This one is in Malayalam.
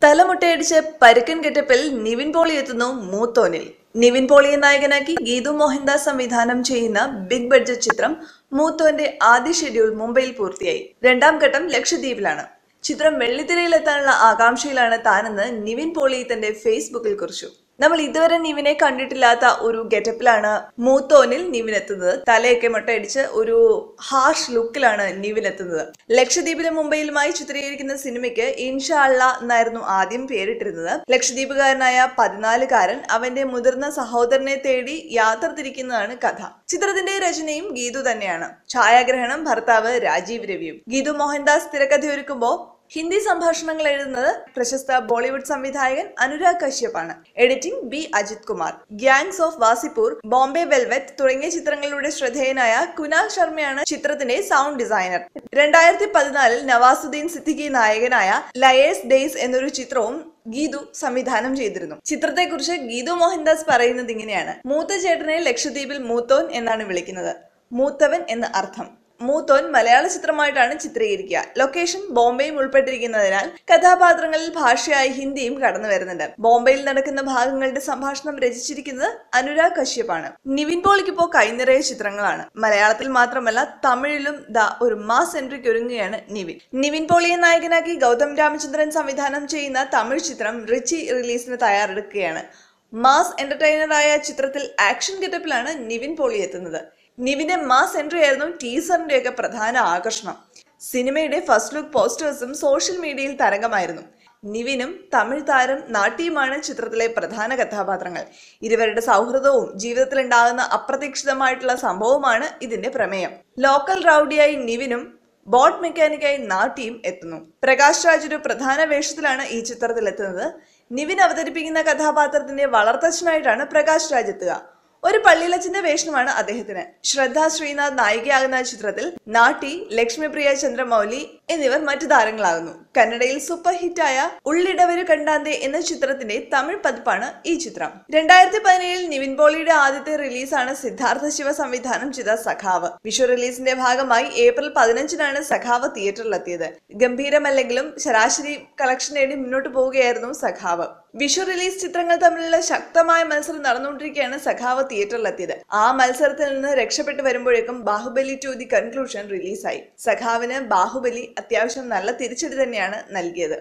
തലമുട്ടയടിച്ച് പരുക്കൻ ഗെറ്റപ്പിൽ നിവിൻ പോളി എത്തുന്നു മൂത്തോനിൽ. നിവിൻ പോളിയെ നായകനാക്കി ഗീതു മോഹൻദാസ് സംവിധാനം ചെയ്യുന്ന ബിഗ് ബഡ്ജറ്റ് ചിത്രം മൂത്തോന്റെ ആദ്യ ഷെഡ്യൂൾ മുംബൈയിൽ പൂർത്തിയായി. രണ്ടാം ഘട്ടം ലക്ഷദ്വീപിലാണ്. ചിത്രം വെള്ളിത്തിരയിലെത്താനുള്ള ആകാംക്ഷയിലാണ് താനെന്ന് നിവിൻ പോളി തന്റെ ഫേസ്ബുക്കിൽ കുറിച്ചു. നമ്മൾ ഇതുവരെ നിവിനെ കണ്ടിട്ടില്ലാത്ത ഒരു ഗെറ്റപ്പിലാണ് മൂത്തോനിൽ നിവിൻ എത്തുന്നത്. തലയൊക്കെ മുട്ടയടിച്ച് ഒരു ഹാർഷ് ലുക്കിലാണ് നിവിൻ എത്തുന്നത്. ലക്ഷദ്വീപിലും മുംബൈയിലുമായി ചിത്രീകരിക്കുന്ന സിനിമയ്ക്ക് ഇൻഷാ അള്ളാ എന്നായിരുന്നു ആദ്യം പേരിട്ടിരുന്നത്. ലക്ഷദ്വീപുകാരനായ 14-കാരൻ അവന്റെ മുതിർന്ന സഹോദരനെ തേടി യാത്ര തിരിക്കുന്നതാണ് കഥ. ചിത്രത്തിന്റെ രചനയും ഗീതു തന്നെയാണ്. ഛായാഗ്രഹണം ഭർത്താവ് രാജീവ് രവിയും. ഗീതു മോഹൻദാസ് തിരക്കഥയൊരുക്കുമ്പോൾ ഹിന്ദി സംഭാഷണങ്ങൾ എഴുതുന്നത് പ്രശസ്ത ബോളിവുഡ് സംവിധായകൻ അനുരാഗ് കശ്യപാണ്. Editing B Ajith Kumar. Gangs of Wasseypur, Bombay velvet തുടങ്ങിയ ചിത്രങ്ങളിലൂടെ ശ്രദ്ധേയനായ കുനാൽ ശർമ്മയാണ് ചിത്രത്തിന്റെ സൗണ്ട് ഡിസൈനർ. 2014 നവാസുദ്ദീൻ സിദ്ദിഖി നായകനായ ലയേഴ്സ് ഡേയ്സ് എന്നൊരു ചിത്രവും ഗീതു സംവിധാനം ചെയ്തിരുന്നു. ചിത്രത്തെക്കുറിച്ച് ഗീതു മോഹൻദാസ് പറയുന്നത് ഇങ്ങനെയാണ്: മൂത്ത ചേട്ടനെ ലക്ഷദ്വീപിൽ മൂത്തോൻ എന്നാണ് വിളിക്കുന്നത്. മൂത്തവൻ എന്ന് അർത്ഥം. മൂത്തോൻ മലയാള ചിത്രമായിട്ടാണ് ചിത്രീകരിക്കുക. ലൊക്കേഷൻ ബോംബെയും ഉൾപ്പെട്ടിരിക്കുന്നതിനാൽ കഥാപാത്രങ്ങളിൽ ഭാഷയായി ഹിന്ദിയും കടന്നു വരുന്നുണ്ട്. ബോംബെയിൽ നടക്കുന്ന ഭാഗങ്ങളുടെ സംഭാഷണം രചിച്ചിരിക്കുന്നത് അനുരാഗ് കശ്യപാണ്. നിവിൻ പോളിക്കിപ്പോ കൈനിറയ ചിത്രങ്ങളാണ്. മലയാളത്തിൽ മാത്രമല്ല തമിഴിലും ഒരു മാസ് എൻട്രിക്ക് ഒരുങ്ങുകയാണ് നിവിൻ. നിവിൻ പോളിയെ നായകനാക്കി ഗൗതം രാമചന്ദ്രൻ സംവിധാനം ചെയ്യുന്ന തമിഴ് ചിത്രം റിച്ചി റിലീസിന് തയ്യാറെടുക്കുകയാണ്. മാസ് എന്റർടൈനറായ ചിത്രത്തിൽ ആക്ഷൻ ഗെറ്റപ്പിലാണ് നിവിൻ പോളി എത്തുന്നത്. നിവിന്റെ മാസ് എൻട്രി ആയിരുന്നു ടീസറിന്റെ ഒക്കെ പ്രധാന ആകർഷണം. സിനിമയുടെ ഫസ്റ്റ് ലുക്ക് പോസ്റ്റേഴ്സും സോഷ്യൽ മീഡിയയിൽ തരംഗമായിരുന്നു. നിവിനും തമിഴ് താരം നാട്ടിയുമാണ് ചിത്രത്തിലെ പ്രധാന കഥാപാത്രങ്ങൾ. ഇരുവരുടെ സൗഹൃദവും ജീവിതത്തിൽ ഉണ്ടാകുന്ന അപ്രതീക്ഷിതമായിട്ടുള്ള സംഭവമാണ് ഇതിന്റെ പ്രമേയം. ലോക്കൽ റൗഡിയായി നിവിനും ബോട്ട് മെക്കാനിക്കായി നാട്ടിയും എത്തുന്നു. പ്രകാശ് രാജ് ഒരു പ്രധാന വേഷത്തിലാണ് ഈ ചിത്രത്തിൽ എത്തുന്നത്. നിവിൻ അവതരിപ്പിക്കുന്ന കഥാപാത്രത്തിന്റെ വളർത്തച്ഛനായിട്ടാണ് പ്രകാശ് രാജ് എത്തുക. ഒരു പള്ളിയിലച്ഛന്റെ വേഷമാണ് അദ്ദേഹത്തിന്. ശ്രദ്ധ ശ്രീനാഥ് നായികയാകുന്ന ചിത്രത്തിൽ നാട്ടി, ലക്ഷ്മിപ്രിയ ചന്ദ്രമൗലി എന്നിവർ മറ്റു താരങ്ങളാകുന്നു. കന്നഡയിൽ സൂപ്പർ ഹിറ്റായ ഉള്ളിടവരു കണ്ടാന്തേ എന്ന ചിത്രത്തിന്റെ തമിഴ് പതിപ്പാണ് ഈ ചിത്രം. 2017 നിവിൻ പോളിയുടെ ആദ്യത്തെ റിലീസാണ് സിദ്ധാർത്ഥ ശിവ സംവിധാനം ചെയ്ത സഖാവ്. വിഷു റിലീസിന്റെ ഭാഗമായി ഏപ്രിൽ 15-നാണ് സഖാവ് തിയേറ്ററിലെത്തിയത്. ഗംഭീരമല്ലെങ്കിലും ശരാശരി കളക്ഷൻ നേടി മുന്നോട്ട് പോവുകയായിരുന്നു സഖാവ്. വിഷു റിലീസ് ചിത്രങ്ങൾ തമ്മിലുള്ള ശക്തമായ മത്സരം നടന്നുകൊണ്ടിരിക്കുകയാണ് സഖാവ് തിയേറ്ററിലെത്തിയത്. ആ മത്സരത്തിൽ നിന്ന് രക്ഷപ്പെട്ടു വരുമ്പോഴേക്കും ബാഹുബലി 2 ദി കൺക്ലൂഷൻ റിലീസായി. സഖാവിന് ബാഹുബലി അത്യാവശ്യം നല്ല തിരിച്ചടി തന്നെയാണ് നൽകിയത്.